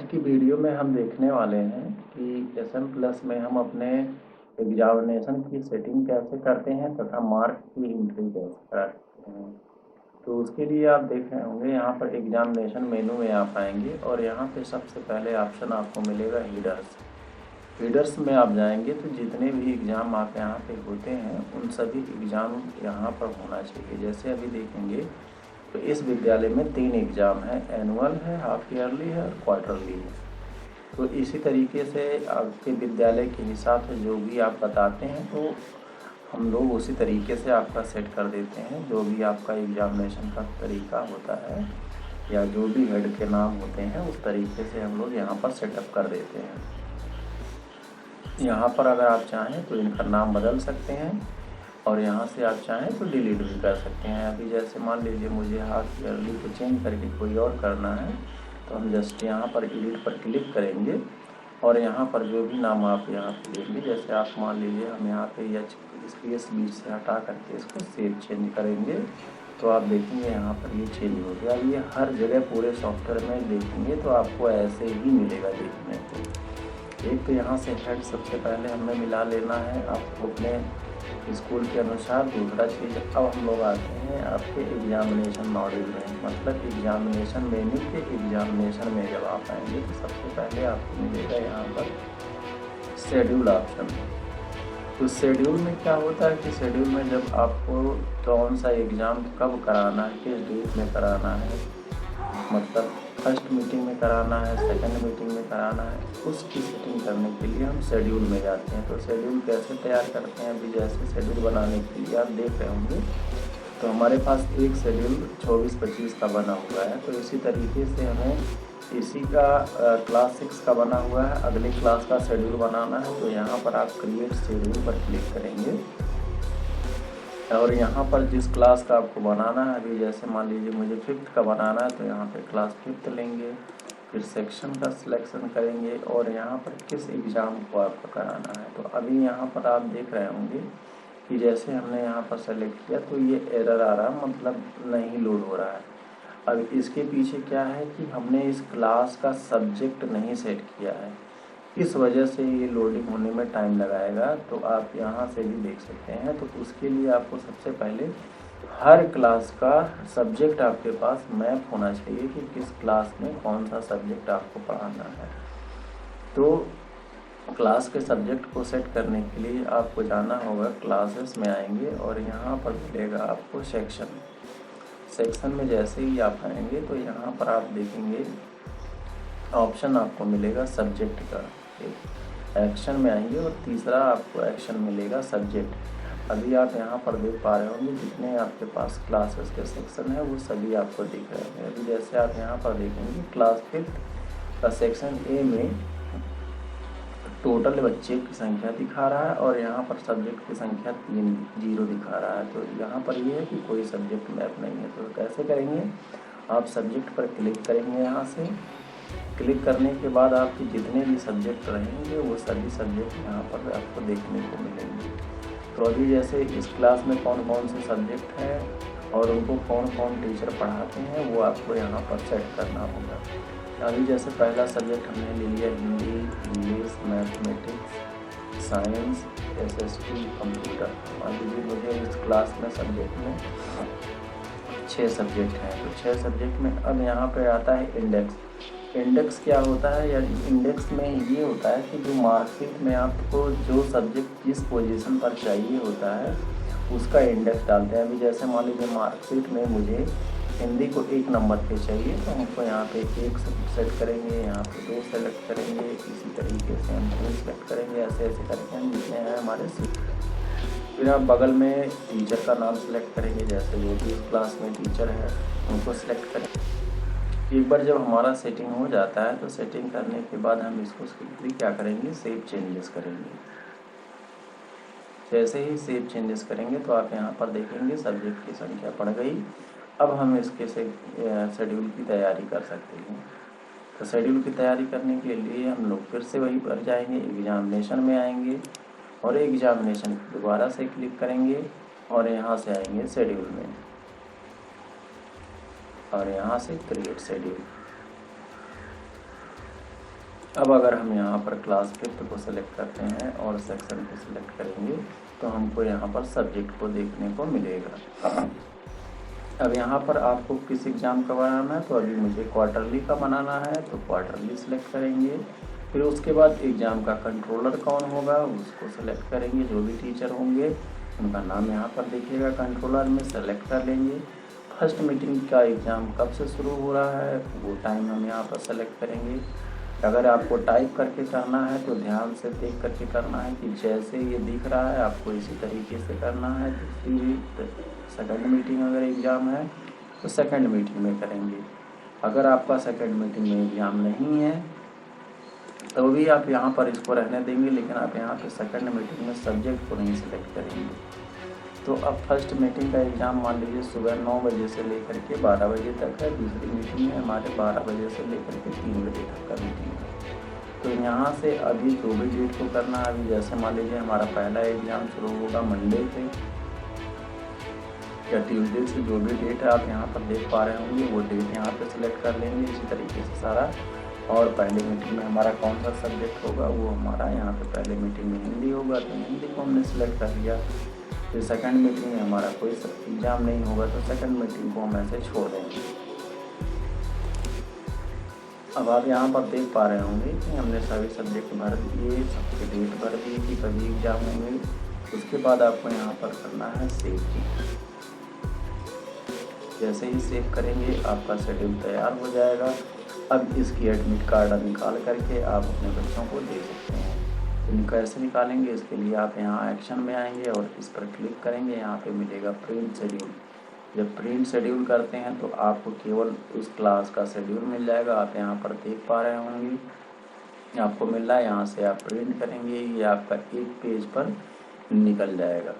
आज की वीडियो में हम देखने वाले हैं कि SM प्लस में हम अपने एग्जामिनेशन की सेटिंग कैसे करते हैं तथा मार्क की एंट्री कैसे करते हैं। तो उसके लिए आप देख रहे होंगे यहाँ पर एग्जामिनेशन मेनू में आप आएंगे और यहाँ पे सबसे पहले ऑप्शन आपको मिलेगा हीडर्स। हीडर्स में आप जाएंगे तो जितने भी एग्ज़ाम आप यहाँ पे होते हैं उन सभी एग्ज़ाम यहाँ पर होना चाहिए। जैसे अभी देखेंगे तो इस विद्यालय में 3 एग्ज़ाम है, एनुअल है, हाफ ईयरली है और क्वार्टरली है। तो इसी तरीके से आपके विद्यालय के हिसाब से जो भी आप बताते हैं तो हम लोग उसी तरीके से आपका सेट कर देते हैं। जो भी आपका एग्जामिनेशन का तरीका होता है या जो भी हेड के नाम होते हैं उस तरीके से हम लोग यहाँ पर सेटअप कर देते हैं। यहाँ पर अगर आप चाहें तो इनका नाम बदल सकते हैं और यहाँ से आप चाहें तो डिलीट भी कर सकते हैं। अभी जैसे मान लीजिए मुझे हाफ ईयरली को चेंज करके कोई और करना है तो हम जस्ट यहाँ पर एडिट पर क्लिक करेंगे और यहाँ पर जो भी नाम आप यहाँ पे देंगे, जैसे आप मान लीजिए हम यहाँ पे स्पेस बीच से हटा करके इसको सेव चेंज करेंगे तो आप देखेंगे यहाँ पर ये चेंज हो गया। ये हर जगह पूरे सॉफ्टवेयर में देखेंगे तो आपको ऐसे ही मिलेगा देखने को। एक तो यहाँ से हेड सबसे पहले हमें मिला लेना है आपको अपने स्कूल के अनुसार। दूसरा चीज़ अब हम लोग आते हैं आपके एग्जामिनेशन मॉड्यूल में, मतलब एग्जामिनेशन मेन्यू के एग्जामिनेशन में जब आप आएंगे तो सबसे पहले आपको मिलेगा यहाँ पर शेड्यूल ऑप्शन। तो शेड्यूल में क्या होता है कि शेड्यूल में जब आपको कौन सा एग्ज़ाम कब कराना है, किस डेट में कराना है, मतलब फर्स्ट मीटिंग में कराना है, सेकंड मीटिंग में कराना है, उसकी सेटिंग करने के लिए हम शेड्यूल में जाते हैं। तो शेड्यूल कैसे तैयार करते हैं, अभी जैसे शेड्यूल बनाने के लिए आप देख रहे होंगे तो हमारे पास एक शेड्यूल 24-25 का बना हुआ है। तो इसी तरीके से हमें इसी का क्लास 6 का बना हुआ है, अगली क्लास का शेड्यूल बनाना है। तो यहाँ पर आप क्रिएट शेड्यूल पर क्लिक करेंगे और यहाँ पर जिस क्लास का आपको बनाना है, अभी जैसे मान लीजिए मुझे 5th का बनाना है तो यहाँ पे क्लास 5th लेंगे, फिर सेक्शन का सिलेक्शन करेंगे और यहाँ पर किस एग्ज़ाम को आपको कराना है। तो अभी यहाँ पर आप देख रहे होंगे कि जैसे हमने यहाँ पर सेलेक्ट किया तो ये एरर आ रहा है, मतलब नहीं लोड हो रहा है। अब इसके पीछे क्या है कि हमने इस क्लास का सब्जेक्ट नहीं सेट किया है, इस वजह से ये लोडिंग होने में टाइम लगाएगा। तो आप यहाँ से भी देख सकते हैं। तो उसके लिए आपको सबसे पहले हर क्लास का सब्जेक्ट आपके पास मैप होना चाहिए कि किस क्लास में कौन सा सब्जेक्ट आपको पढ़ाना है। तो क्लास के सब्जेक्ट को सेट करने के लिए आपको जाना होगा, क्लासेस में आएंगे और यहाँ पर मिलेगा आपको सेक्शन में जैसे ही आप आएंगे तो यहाँ पर आप देखेंगे ऑप्शन आपको मिलेगा सब्जेक्ट का। एक्शन में आएंगे और तीसरा आपको एक्शन मिलेगा सब्जेक्ट। अभी आप यहाँ पर देख पा रहे होंगे जितने आपके पास क्लासेस के सेक्शन है वो सभी आपको दिख रहे हैं। अभी जैसे आप यहाँ पर देखेंगे क्लास 5th का सेक्शन ए में टोटल बच्चे की संख्या दिखा रहा है और यहाँ पर सब्जेक्ट की संख्या 0 दिखा रहा है। तो यहाँ पर ये है कि कोई सब्जेक्ट मैप नहीं है। तो कैसे करेंगे, आप सब्जेक्ट पर क्लिक करेंगे, यहाँ से क्लिक करने के बाद आपके जितने भी सब्जेक्ट रहेंगे वो सभी सब्जेक्ट यहाँ पर आपको देखने को मिलेंगे। तो अभी जैसे इस क्लास में कौन कौन से सब्जेक्ट हैं और उनको कौन कौन टीचर पढ़ाते हैं वो आपको यहाँ पर सेट करना होगा। अभी जैसे पहला सब्जेक्ट हमने ले लिया Hindi, English, mathematics, science, SST, computer. मान लीजिए मुझे इस क्लास में सब्जेक्ट में 6 सब्जेक्ट हैं। तो 6 सब्जेक्ट में अब यहाँ पे आता है इंडेक्स। इंडेक्स क्या होता है, यानी इंडेक्स में ये होता है कि जो मार्कशीट में आपको जो सब्जेक्ट जिस पोजीशन पर चाहिए होता है उसका इंडेक्स डालते हैं। अभी जैसे मान लीजिए मार्कशीट में मुझे हिंदी को 1 नंबर पे चाहिए तो हमको यहाँ पे 1 सेट करेंगे, यहाँ पे 2 सेलेक्ट करेंगे, इसी तरीके से हम 3 सेलेक्ट करेंगे, ऐसे ऐसे करके हम जितने हैं हमारे सीट। फिर आप बगल में टीचर का नाम सेलेक्ट करेंगे, जैसे जो भी इस क्लास में टीचर है उनको सेलेक्ट करेंगे। एक बार जब हमारा सेटिंग हो जाता है तो सेटिंग करने के बाद हम इसको सिंपली क्या करेंगे, सेव चेंजेस करेंगे। जैसे ही सेव चेंजेस करेंगे तो आप यहाँ पर देखेंगे सब्जेक्ट की संख्या बढ़ गई। अब हम इसके से शेड्यूल की तैयारी कर सकते हैं। तो शेड्यूल की तैयारी करने के लिए हम लोग फिर से वहीं पर जाएंगे, एग्जामिनेशन में आएंगे और एग्जामिनेशन दोबारा से क्लिक करेंगे और यहाँ से आएंगे शेड्यूल में और यहाँ से क्रिएट शेड्यूल। अब अगर हम यहाँ पर क्लास 5th को सिलेक्ट करते हैं और सेक्शन को सिलेक्ट करेंगे तो हमको यहाँ पर सब्जेक्ट को देखने को मिलेगा। अब यहाँ पर आपको किस एग्ज़ाम का बनाना है, तो अभी मुझे क्वार्टरली का बनाना है तो क्वार्टरली सिलेक्ट करेंगे। फिर उसके बाद एग्ज़ाम का कंट्रोलर कौन होगा उसको सिलेक्ट करेंगे, जो भी टीचर होंगे उनका नाम यहाँ पर देखिएगा कंट्रोलर में सेलेक्ट कर लेंगे। फर्स्ट मीटिंग का एग्ज़ाम कब से शुरू हो रहा है वो टाइम हम यहाँ पर सेलेक्ट करेंगे। अगर आपको टाइप करके करना है तो ध्यान से देख करके करना है कि जैसे ये दिख रहा है आपको इसी तरीके से करना है। सेकंड मीटिंग अगर एग्ज़ाम है तो सेकंड मीटिंग में करेंगे। अगर आपका सेकंड मीटिंग में एग्ज़ाम नहीं है तो भी आप यहाँ पर इसको रहने देंगे, लेकिन आप यहाँ पे सेकंड मीटिंग में सब्जेक्ट को नहीं सिलेक्ट करेंगे। तो अब फर्स्ट मीटिंग का एग्ज़ाम मान लीजिए सुबह 9 बजे से लेकर के 12 बजे तक है। दूसरी मीटिंग है हमारे 12 बजे से लेकर के 3 बजे तक का मीटिंग है। तो यहाँ से अभी जो भी डेट को करना है, अभी जैसे मान लीजिए हमारा पहला एग्ज़ाम शुरू होगा मंडे से या ट्यूसडे से, जो भी डेट है आप यहाँ पर देख पा रहे होंगे वो डेट यहाँ पर सिलेक्ट कर लेंगे इसी तरीके से सारा। और पहले मीटिंग में हमारा कौन सा सब्जेक्ट होगा वो हमारा यहाँ पे पहले मीटिंग में हिंदी होगा तो हिंदी को हमने सिलेक्ट कर लिया। फिर सेकंड मीटिंग में हमारा कोई एग्ज़ाम नहीं होगा तो सेकंड मीटिंग को हम ऐसे छोड़ देंगे। अब आप यहाँ पर देख पा रहे होंगे कि हमने सभी सब्जेक्ट भर दिए, सबके डेट भर दिए कि कभी एग्ज़ाम होंगे। उसके बाद आपको यहाँ पर करना है सेव। जैसे ही सेव करेंगे आपका शेड्यूल तैयार हो जाएगा। अब इसकी एडमिट कार्ड निकाल करके आप अपने बच्चों को दे सकते हैं। तो कैसे निकालेंगे, इसके लिए आप यहाँ एक्शन में आएंगे और इस पर क्लिक करेंगे। यहाँ पे मिलेगा प्रिंट शेड्यूल। जब प्रिंट शेड्यूल करते हैं तो आपको केवल उस क्लास का शेड्यूल मिल जाएगा। आप यहाँ पर देख पा रहे होंगे आपको मिल रहा है, यहाँ से आप प्रिंट करेंगे ये आपका एक पेज पर निकल जाएगा।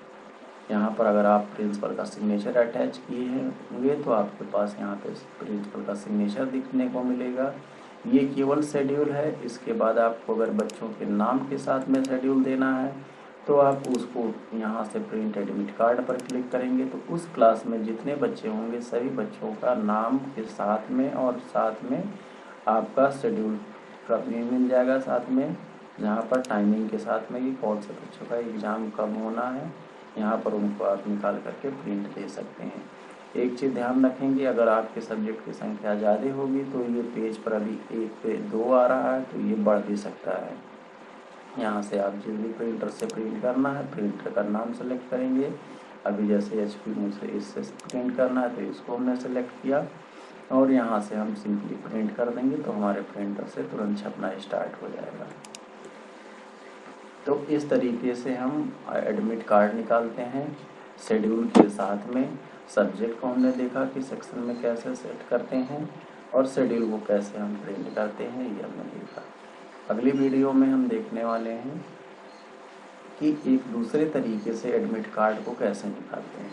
यहाँ पर अगर आप प्रिंसिपल का सिग्नेचर अटैच किए होंगे तो आपके पास यहाँ पे प्रिंसिपल का सिग्नेचर दिखने को मिलेगा। ये केवल शेड्यूल है। इसके बाद आपको अगर बच्चों के नाम के साथ में शेड्यूल देना है तो आप उसको यहाँ से प्रिंट एडमिट कार्ड पर क्लिक करेंगे तो उस क्लास में जितने बच्चे होंगे सभी बच्चों का नाम के साथ में और साथ में आपका शेड्यूल भी मिल जाएगा साथ में, जहाँ पर टाइमिंग के साथ में कि कौन से बच्चों का एग्ज़ाम कब होना है। यहाँ पर उनको आप निकाल करके प्रिंट दे सकते हैं। एक चीज़ ध्यान रखेंगे, अगर आपके सब्जेक्ट की संख्या ज़्यादा होगी तो ये पेज पर अभी 1 पे 2 आ रहा है तो ये बढ़ भी सकता है। यहाँ से आप जिस भी प्रिंटर से प्रिंट करना है प्रिंटर का नाम सेलेक्ट करेंगे। अभी जैसे HP मुझसे इससे प्रिंट करना है तो इसको हमने सेलेक्ट किया और यहाँ से हम सिंपली प्रिंट कर देंगे तो हमारे प्रिंटर से तुरंत छपना स्टार्ट हो जाएगा। तो इस तरीके से हम एडमिट कार्ड निकालते हैं शेड्यूल के साथ में। सब्जेक्ट को हमने देखा कि सेक्शन में कैसे सेट करते हैं और शेड्यूल को कैसे हम प्रिंट करते हैं ये हमने देखा। अगली वीडियो में हम देखने वाले हैं कि एक दूसरे तरीके से एडमिट कार्ड को कैसे निकालते हैं।